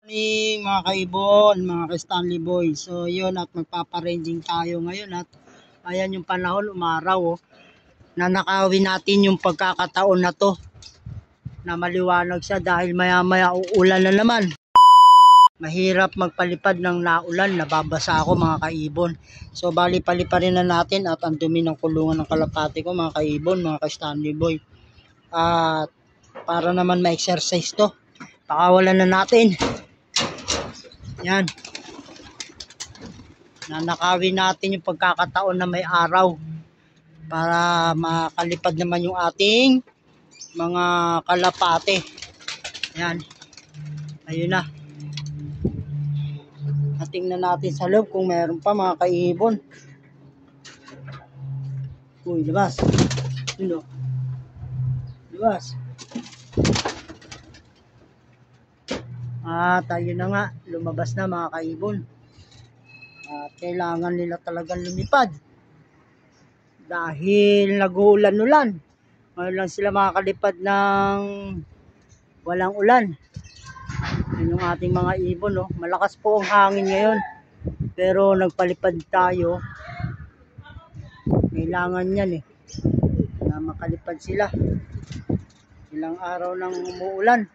Morning mga kaibon, mga ka-Stanley Boy. So yun, at magpaparanging tayo ngayon at ayan yung panahon, umaraw oh. Nanakawin natin yung pagkakataon na to na maliwanag siya dahil maya maya uulan na naman. Mahirap magpalipad ng naulan, nababasa ako mga kaibon. So bali paliparin na natin at ang dumi ng kulungan ng kalapati ko mga kaibon, mga ka-Stanley Boy. At para naman ma-exercise to, pakawalan na natin. Yan. Nanakawin natin yung pagkakataon na may araw para makalipad naman yung ating mga kalapate. Yan. Ayun na. Tingnan natin sa loob kung meron pa mga kaibon. Uy, labas. Yun o. Labas. Tayo na nga. Lumabas na mga kaibon. At kailangan nila talagang lumipad. Dahil nag-uulan-ulan. Ngayon lang sila makakalipad ng walang ulan. Yun yung ating mga ibon. No? Malakas po ang hangin ngayon. Pero nagpalipad tayo. Kailangan yan na makalipad sila. Ilang araw nang umuulan.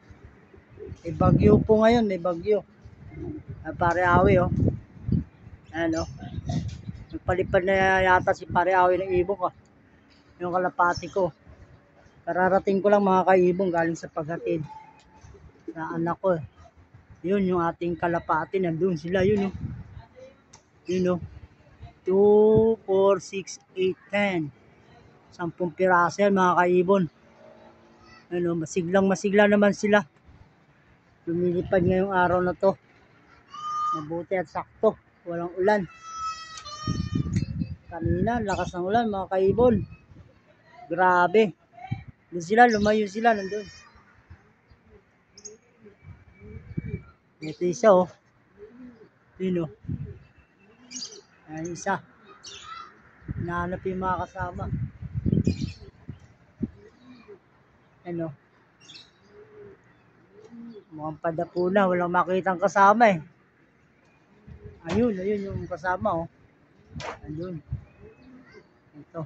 May bagyo po ngayon. May bagyo. Pare Awi Ayan nagpalipad na yata si Pare Awi ng ibon ko. Yung kalapati ko. Kararating ko lang mga kaibon galing sa paghatid sa anak ko. Yun yung ating kalapati. Nandun sila yun. Yun 2, 4, 6, 8, 10. 10 piraso yan mga kaibon. Masiglang naman sila. Lumilipad ngayong araw na to. Mabuti at sakto. Walang ulan. Kanina, lakas ng ulan mga kaibon. Grabe. Doon sila, lumayo sila. Nandun. Ito isa Yun Ayan isa. Hinahanap yung mga kasama. Mukhang padapo na. Walang makitang kasama Ayun yung kasama Ayun. Ito.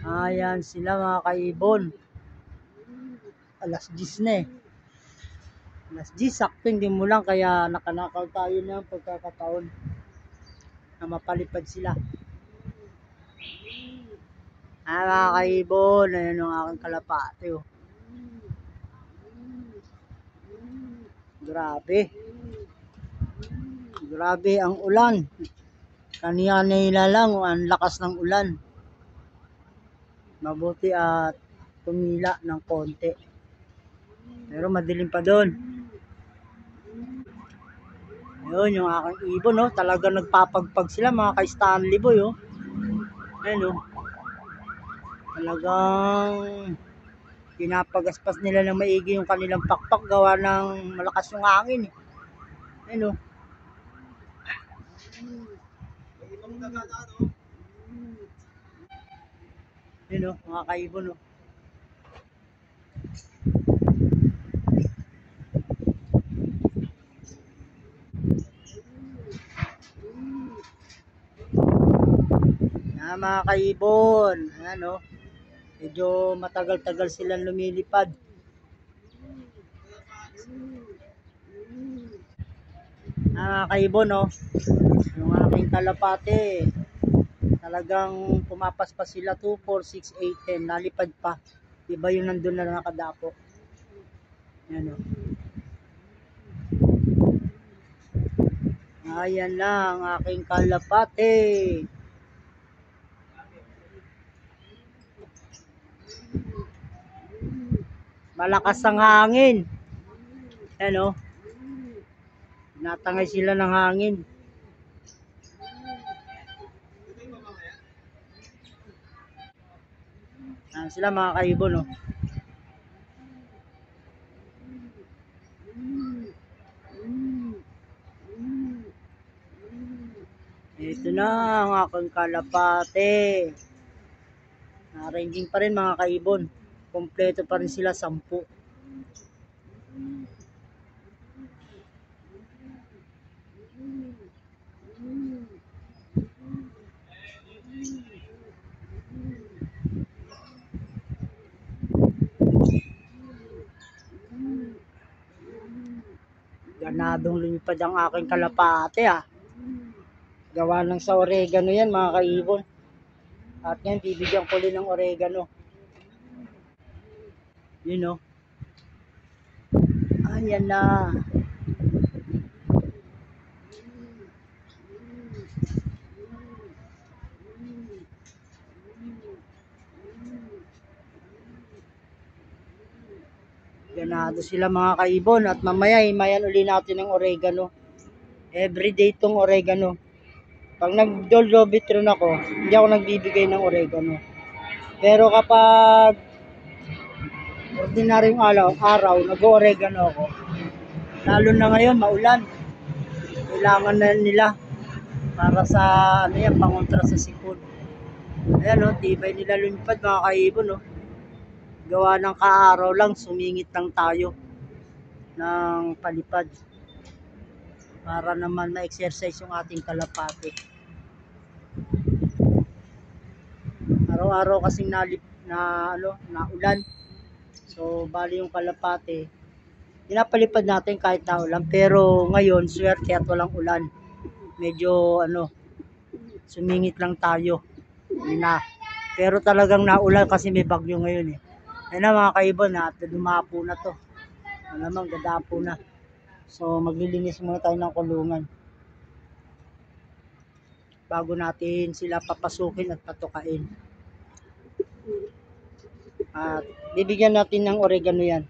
Ayan sila mga kaibon. Alas 10 na Alas 10, sakto hindi mo lang kaya nakanakaw tayo ng pagkakataon na mapalipad sila. Mga kaibon, ayan yung aking kalapate Grabe ang ulan. Kanina lang ang lakas ng ulan. Mabuti at tumila ng konti. Pero madilim pa doon. Yun yung aking ibon talagang nagpapagpag sila mga ka-Stanley Boy Ayun Talagang pinapagaspas nila ng maigi yung kanilang pakpak gawa ng malakas yung hangin Ayun Yun mga kaibon mga kaibon. Ayan medyo matagal-tagal silang lumilipad. Mga kaibon yung aking kalapate talagang pumapas pa sila 2, 4, 6, 8, 10 nalipad pa. Iba yung nandun na nakadapo. Ayan Ayan na ang aking kalapate. Malakas ang hangin. Ayan natangay sila ng hangin. Ayan sila mga kaibon Ito na ang aking kalapate. Naranging pa rin mga kaibon. Kompleto pa rin sila 10. Ganadong lumipad ang aking kalapate ah. Gawa lang sa oregano yan mga kaibon. At ngayon bibigyan ko rin ng oregano. Yun o. Ayan na. Ganado sila mga kaibon. At mamaya himayan uli natin ng oregano. Everyday tong oregano. Pag nag-dolobitron ako, hindi ako nagbibigay ng oregano. Pero kapag ordinaryong araw nag-oregano ako. Lalo na ngayon, maulan. Kailangan na nila para sa ano yan, pangontra sa sipon. Ayan o, tibay nila lumipad mga kaibon o. Gawa ng kaaraw lang, sumingit lang tayo ng palipad. Para naman ma-exercise yung ating kalapate. Araw-araw kasing naulan. So, bali yung kalapate, pinapalipad natin kahit na ulan. Pero ngayon, swerte at walang ulan. Medyo, sumingit lang tayo. Na. Pero talagang naulan kasi may bagyo ngayon eh. Ayun na mga kaibon, at dumapo na to. Malamang dadapo na. So, maglilinis muna tayo ng kulungan. Bago natin sila papasukin at patukain. At bibigyan natin ng oregano yan.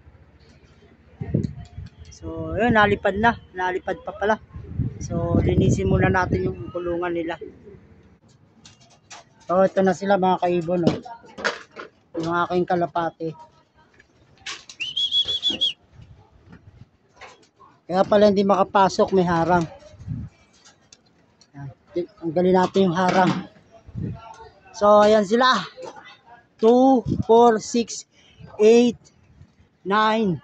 So, yun, nalipad na. Nalipad pa pala. So, linisin muna natin yung kulungan nila. So, ito na sila mga kaibon. Oh. Yung aking kalapate. Kaya pala hindi makapasok, may harang. Tanggalin natin yung harang. So, ayan sila. 2, 4, 6, 8, 9.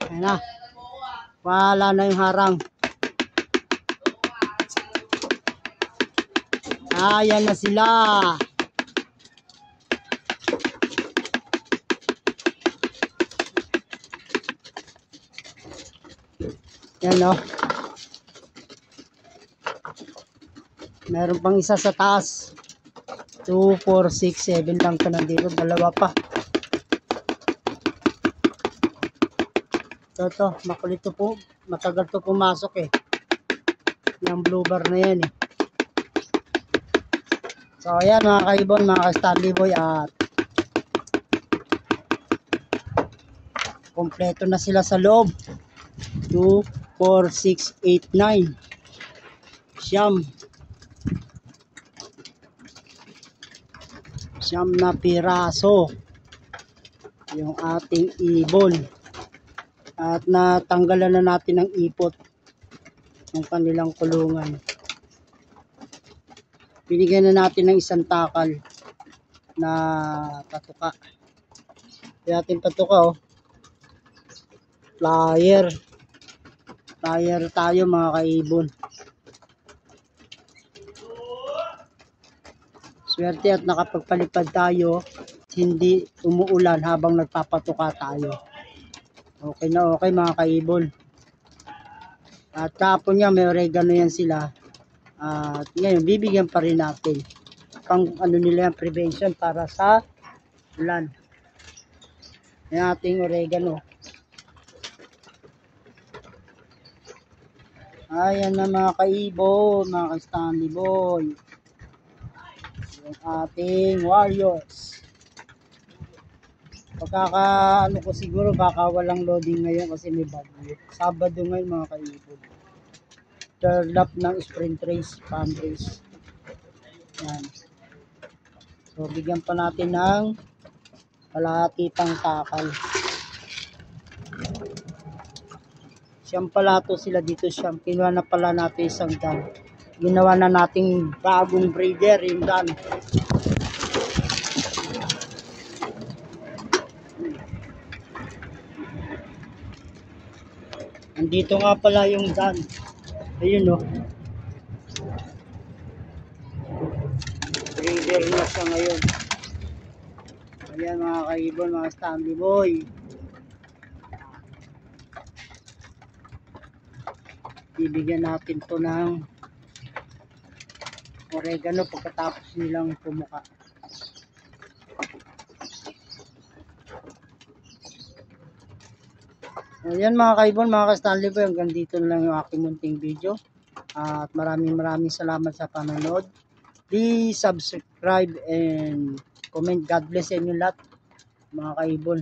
Ayan na. Wala na yung harang. Ayan na sila. Yan o. Meron pang isa sa taas. 2, 4, 6, 7 lang ito nandito. Dalawa pa. Ito. Makulit to po. Matagal to pumasok eh. Yung blue bar na yan eh. So ayan mga kaibon, mga ka-Stanley Boy, at kompleto na sila sa loob. 2, 4, 6, 8, 9. Siyam na piraso yung ating ibon. At natanggalan na natin ng ipot ng kanilang kulungan. Binigyan na natin ng isang takal na patuka. Kaya ating patuka oh. Flyer tayo mga kaibon. Swerte at nakapagpalipad tayo, hindi umuulan habang nagpapatuka tayo. Okay na okay mga kaibon. At kapon nga may oregano yan sila. At ngayon bibigyan pa rin natin pang nila yung prevention para sa ulan. Yung ating oregano. Ayan na mga kaibon, mga ka-Stanley Boy. Yung ating warriors. Pagkaka ko siguro baka walang loading ngayon kasi may bagyo. Sabado ngayon mga kaibon. Third lap ng sprint race, farm race. Yan. So, bigyan pa natin ng kalahati pang takal. Siyam pala to sila dito, siyam. Kinuha na pala natin isang dan. Ginawa na nating bagong breeder, yung dan. Andito nga pala yung dan. Ayun o. Breeder na siya ngayon. Ayan mga kaibon, mga Stanley Boy. bibigyan natin to ng oregano pagkatapos nilang pumuka. Ayan mga kaibon, mga ka-Stanley Boy, hanggang dito na lang yung aking munting video. At maraming salamat sa panonood. Please subscribe and comment. God bless sa inyo lahat mga kaibon.